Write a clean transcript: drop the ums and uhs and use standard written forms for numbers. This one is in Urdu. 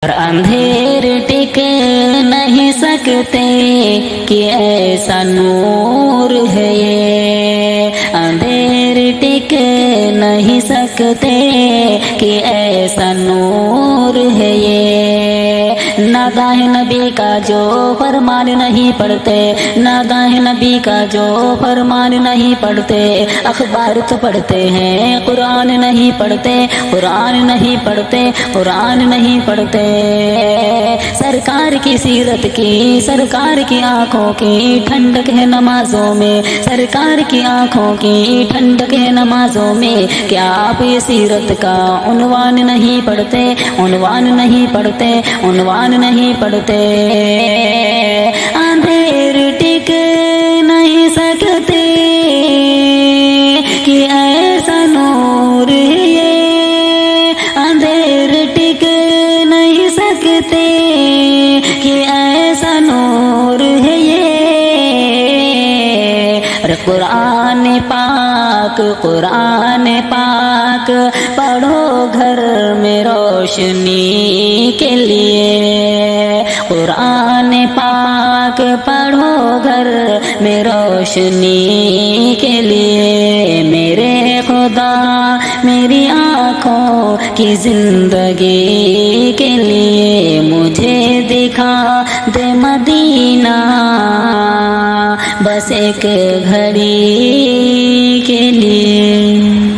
اور اندھیر ٹک نہیں سکتے کہ ایسا نور ہے یہ، اندھیر ٹک نہیں سکتے کہ ایسا نور ہے یہ، ناگاہ نبی کا جو فرمان نہیں پڑھتے، ناگاہ نبی کا جو فرمان نہیں پڑھتے، اخبار تو پڑھتے ہیں قرآن نہیں پڑھتے، قرآن نہیں پڑھتے، قرآن نہیں پڑھتے، سرکار کی سیرت کی، سرکار کی آنکھوں کی ٹھنڈک ہے نمازوں میں، سرکار کی آنکھوں کی ٹھنڈک ہے نمازوں میں، کیا آپ یہ سیرت کا عنوان نہیں پڑھتے، عنوان نہیں پڑھتے، عنوان نہیں پڑھتے، اندھیر ٹک نہیں سکتے کہ ایسا نور ہے یہ، اندھیر ٹک نہیں سکتے کہ ایسا نور ہے یہ، اور قرآن پاک، قرآن پاک پڑھو گھر میں روشنی کے لیے، قرآن پاک پڑھو گھر میں روشنی کے لیے، میرے خدا میری آنکھوں کی زندگی کے لیے، مجھے دکھا دے مدینہ بس ایک گھڑی کے لیے۔